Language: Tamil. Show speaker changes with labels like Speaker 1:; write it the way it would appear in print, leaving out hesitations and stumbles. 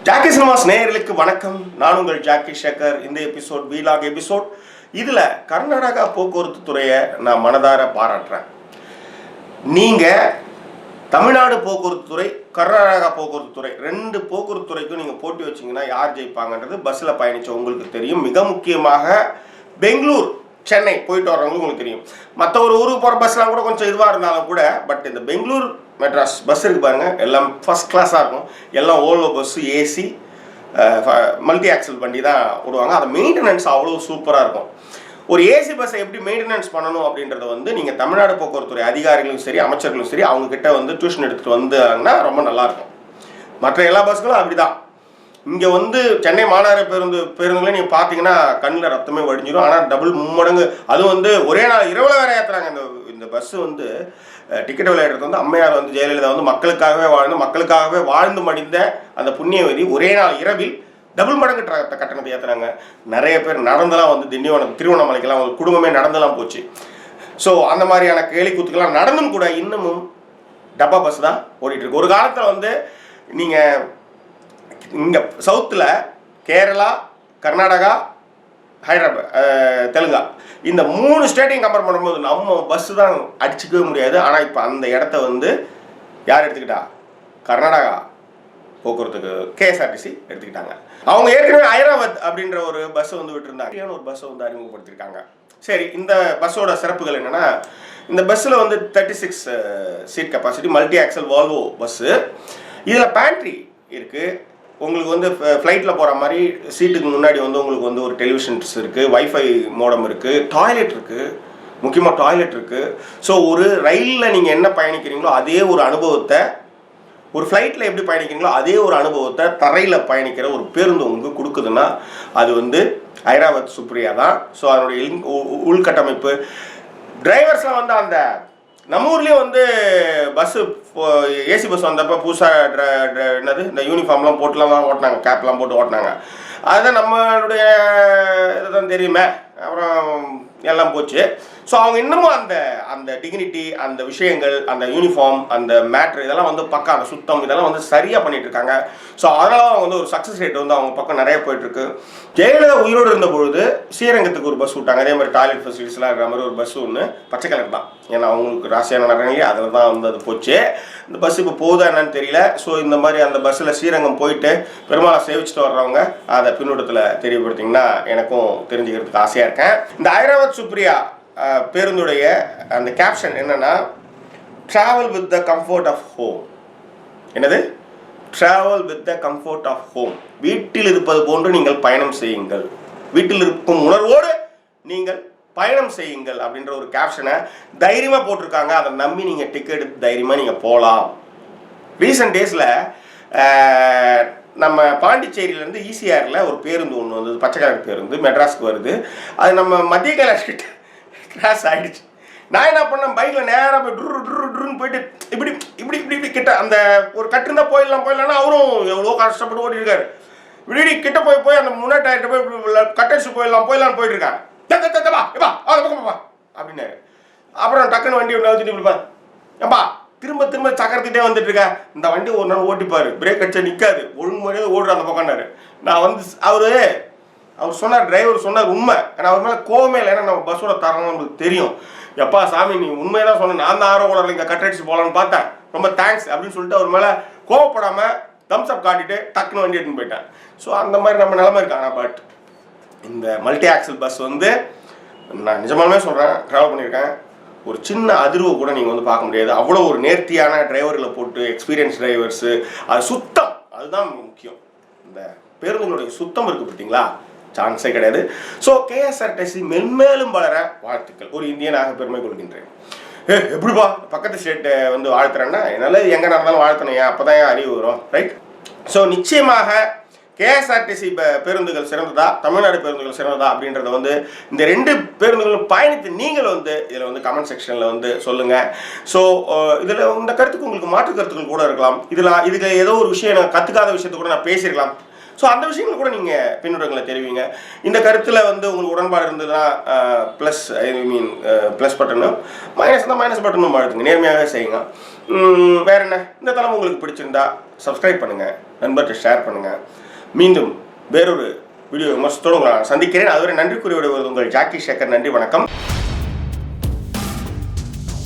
Speaker 1: ஜாக்கி சினிமாஸ் நேயர்களுக்கு வணக்கம். நான் உங்கள் ஜாக்கி சேகர். இந்த எபிசோட் வீலாக் எபிசோட். இதில் கர்நாடகா போக்குவரத்து துறையை நான் மனதார பாராட்டுறேன். நீங்கள் தமிழ்நாடு போக்குவரத்து துறை, கர்நாடகா போக்குவரத்து துறை, ரெண்டு போக்குவரத்து துறைக்கும் நீங்கள் போட்டி வச்சிங்கன்னா யார் ஜெயிப்பாங்கன்றது பஸ்ஸில் பயணித்த உங்களுக்கு தெரியும். மிக முக்கியமாக பெங்களூர், சென்னை போயிட்டு வர்றவங்களுக்கு உங்களுக்கு தெரியும். மற்ற ஒரு ஊருக்கு போகிற பஸ்லாம் கூட கொஞ்சம் இதுவாக இருந்தாலும் கூட, பட் இந்த பெங்களூர் மெட்ராஸ் பஸ் இருக்கு பாருங்கள், எல்லாம் ஃபஸ்ட் கிளாஸாக இருக்கும். எல்லாம் ஓல்வோ பஸ்ஸு, ஏசி, மல்டி ஆக்சல் வண்டி தான் விடுவாங்க. அது மெயின்டெனன்ஸ் அவ்வளோ சூப்பராக இருக்கும். ஒரு ஏசி பஸ்ஸை எப்படி மெயின்டெனன்ஸ் பண்ணணும் அப்படின்றத நீங்கள் தமிழ்நாடு போக்குவரத்துறை அதிகாரிகளும் சரி, அமைச்சர்களும் சரி, அவங்கக்கிட்ட டியூஷன் எடுத்துகிட்டு வந்தாங்கன்னா ரொம்ப நல்லாயிருக்கும். மற்ற எல்லா பஸ்களும் அப்படி தான். இங்கே சென்னை மாநகர பேருந்துகளை நீங்கள் பார்த்தீங்கன்னா கண்ணில் ரத்தமே வடிஞ்சிடும். ஆனால் டபுள் மும்மடங்கு. அது ஒரே நாள் இரவில் வேற ஏற்றுறாங்க. இந்த பஸ்ஸு டிக்கெட் விளையாடுறது அம்மையார் ஜெயலலிதா மக்களுக்காகவே வாழ்ந்து மடிந்த அந்த புண்ணியவதி ஒரே நாள் இரவில் டபுள் மடங்கு கட்டணத்தை ஏற்றுறாங்க. நிறைய பேர் நடந்தெல்லாம் திண்டிவனம், திருவண்ணாமலைக்கெல்லாம் குடும்பமே நடந்தெல்லாம் போச்சு. ஸோ அந்த மாதிரியான கேலி கூத்துக்கெல்லாம் நடந்தும் கூட இன்னமும் டப்பா பஸ் தான் ஓடிட்டுருக்கு. ஒரு காலத்தில் நீங்கள் இங்கே சவுத்தில் கேரளா, கர்நாடகா, ஹைதராபாத், தெலுங்கா, இந்த 3 ஸ்டேட்டையும் கம்பேர் பண்ணும்போது நம்ம பஸ்ஸு தான் அடிச்சிக்கவே முடியாது. ஆனால் இப்போ அந்த இடத்த யார் எடுத்துக்கிட்டா? கர்நாடகா போக்குவரத்துக்கு கேஎஸ்ஆர்டிசி எடுத்துக்கிட்டாங்க. அவங்க ஏற்கனவே ஹைதராபாத் அப்படின்ற ஒரு பஸ்ஸை விட்டுருந்தாங்க. ஒரு பஸ்ஸை அறிமுகப்படுத்தியிருக்காங்க. சரி, இந்த பஸ்ஸோட சிறப்புகள் என்னென்னா, இந்த பஸ்ஸில் 36 seat capacity multi axle Volvo bus. இதில் பேண்ட்ரி இருக்குது. உங்களுக்கு ஃப்ளைட்டில் போகிற மாதிரி சீட்டுக்கு முன்னாடி உங்களுக்கு ஒரு டெலிவிஷன்ஸ் இருக்குது, வைஃபை மோடம் இருக்குது, டாய்லெட் இருக்குது, முக்கியமாக டாய்லெட் இருக்குது. ஸோ ஒரு ரயிலில் நீங்கள் என்ன பயணிக்கிறீங்களோ அதே ஒரு அனுபவத்தை, ஒரு ஃப்ளைட்டில் எப்படி பயணிக்கிறீங்களோ அதே ஒரு அனுபவத்தை தரையில் பயணிக்கிற ஒரு பேருந்து உங்களுக்கு கொடுக்குதுன்னா அது ஹைதராபாத் சுப்ரியா தான். ஸோ அதனுடைய உள்கட்டமைப்பு, டிரைவர்ஸ்லாம் அந்த நம்ம ஊர்லேயும் பஸ்ஸு ஏசி பஸ் வந்தப்போ புதுசாக என்னது இந்த யூனிஃபார்ம்லாம் போட்டுலாம் ஓட்டினாங்க, கேப்லாம் போட்டு ஓட்டினாங்க. அதுதான் நம்மளுடைய இதுதான் தெரியுமே. அப்புறம் எல்லாம் போச்சு. ஸோ அவங்க இன்னமும் அந்த டிக்னிட்டி, அந்த விஷயங்கள், அந்த யூனிஃபார்ம், அந்த மேட்ரு, இதெல்லாம் பக்கம் அந்த சுத்தம், இதெல்லாம் சரியாக பண்ணிட்டு இருக்காங்க. ஸோ அதனால அவங்க ஒரு சக்ஸஸ் ரேட் அவங்க பக்கம் நிறைய போயிட்டுருக்கு. ஜெயலலிதா உயிரோடு இருந்த பொழுது ஸ்ரீரங்கத்துக்கு ஒரு பஸ் விட்டாங்க. அதே மாதிரி டாய்லெட் ஃபெசிலிட்டிஸ்லாம் இருக்கிற மாதிரி ஒரு பஸ் பச்சை கலர் தான். ஏன்னா அவங்களுக்கு ராசியான நகரங்களே அதில் தான் அது போச்சு. இந்த பஸ் இப்போ போகுதா என்னன்னு தெரியல. ஸோ இந்த மாதிரி அந்த பஸ்ஸில் ஸ்ரீரங்கம் போயிட்டு பெருமாளை சேவிச்சுட்டு வர்றவங்க அதை பின்னூட்டத்தில் தெரியப்படுத்திங்கன்னா எனக்கும் தெரிஞ்சுக்கிறதுக்கு ஆசையாக இருக்கேன். இந்த ஹைதராபாத் சுப்ரியா பேருந்துடைய அந்த கேப்ஷன் என்னன்னா, travel with the comfort of home. என்னது? Travel with the comfort of home. வீட்டில் இருப்பது போன்று நீங்கள் பயணம் செய்யுங்கள், வீட்டில் இருக்கும் உணர்வோடு நீங்கள் பயணம் செய்யுங்கள் அப்படின்ற ஒரு கேப்ஷனை தைரியமாக போட்டிருக்காங்க. அதை நம்பி நீங்கள் டிக்கெட் எடுத்து தைரியமாக நீங்கள் போகலாம். ரீசெண்ட் டேஸில் நம்ம பாண்டிச்சேரியிலேருந்து ஈசிஆரில் ஒரு பேருந்து ஒன்று பச்சை கலர் பேருந்து மெட்ராஸ்க்கு வருது. அது நம்ம மத்திய கைலாஷ்கிட்ட கிராஸ் ஆகிடுச்சு. நான் என்ன பண்ணேன், பைக்கில் நேராக போய் ட்ருன்னு போயிட்டு இப்படி இப்படி இப்படி இப்படி கிட்ட அந்த ஒரு கட்டு இருந்தால் போயிடலாம்னா அவரும் எவ்வளோ கஷ்டப்பட்டு ஓடி இருக்காரு. இப்படி கிட்ட போய் அந்த முன்னாடி டயர்கிட்ட போய் கட்டடிச்சு போயிடலான்னு போயிட்டு இருக்காங்க. அப்படின்னாரு. அப்புறம் டக்குன்னு வண்டி ஒன்று இப்படிப்பா, ஏப்பா திரும்ப திரும்ப சக்கரத்துக்கிட்டே வந்துட்டு இருக்கேன், இந்த வண்டி ஒரு நாள் ஓட்டிப்பாரு, பிரேக் அடிச்சா நிற்காது, ஒழுங்கு முறையாக ஓடுற அந்த பக்கம்னாரு. நான் அவர் சொன்னார், டிரைவர் சொன்னார் உண்மை. ஏன்னா அவர் மேலே கோவமே இல்லை. ஏன்னா நம்ம பஸ்ஸோட தரம் நம்மளுக்கு தெரியும். எப்பா சாமி, நீ உண்மையை தான் சொன்னேன், நான் தான் ஆர்வலர் இங்கே கட்டடிச்சு போகலான்னு பார்த்தேன், ரொம்ப தேங்க்ஸ் அப்படின்னு சொல்லிட்டு அவர் மேலே கோவப்படாமல் தம்ஸ் அப் காட்டிட்டு டக்குன்னு வண்டி எடுத்துன்னு போயிட்டேன். ஸோ அந்த மாதிரி நம்ம நிலைமை இருக்காங்க. பட் இந்த மல்டி ஆக்சல் பஸ் நான் நிஜமாலுமே சொல்கிறேன், ட்ராவல் பண்ணியிருக்கேன், ஒரு சின்ன அதிர்வு கூட நீங்கள் பார்க்க முடியாது. அவ்வளோ ஒரு நேர்த்தியான டிரைவர்களை போட்டு, எக்ஸ்பீரியன்ஸ் டிரைவர்ஸு, அது சுத்தம், அதுதான் முக்கியம். இந்த பேருந்துகளுடைய சுத்தம் இருக்குது பார்த்தீங்களா, சான்ஸே கிடையாது. ஸோ கேஎஸ்ஆர்டிசி மென்மேலும் வளர வாழ்த்துக்கள். ஒரு இந்தியனாக பெருமை கொள்கின்றேன். எப்படிப்பா பக்கத்து ஸ்டேட்டை வாழ்த்துறேன்னா, என்னால் எங்கே நடந்தாலும் வாழ்த்தணும், அப்போ தான் என் அறிவு வரும், ரைட்? ஸோ நிச்சயமாக கேஎஸ்ஆர்டிசி பேருந்துகள் சிறந்ததா, தமிழ்நாடு பேருந்துகள் சிறந்ததா அப்படின்றத இந்த ரெண்டு பேருந்துகளும் பயணித்து நீங்கள் இதில் கமெண்ட் செக்ஷனில் சொல்லுங்கள். ஸோ இதில் இந்த கருத்துக்கு உங்களுக்கு மாற்று கருத்துக்கள் கூட இருக்கலாம். இதுக்கு ஏதோ ஒரு விஷயம் நான் கற்றுக்காத விஷயத்தை கூட நான் பேசியிருக்கலாம். ஸோ அந்த விஷயங்கள் கூட நீங்கள் பின்னூட்டங்களை தெரிவிங்க. இந்த கருத்தில் வந்து உங்களுக்கு உடன்பாடு இருந்ததுன்னா ப்ளஸ் ப்ளஸ் பட்டனும், மைனஸ் தான் மைனஸ் பட்டனும் அழுத்துங்க. நேர்மையாகவே செய்யுங்க. வேற என்ன, இந்த தலைமை உங்களுக்கு பிடிச்சிருந்தா சப்ஸ்கிரைப் பண்ணுங்கள், நண்பர்கிட்ட ஷேர் பண்ணுங்கள். மீண்டும் வேறொரு வீடியோ விமர்சனத்தோடு உங்களை சந்திக்கிறேன். அதுவரை நன்றி கூறி விடுவது உங்கள் ஜாக்கி சேகர். நன்றி, வணக்கம்.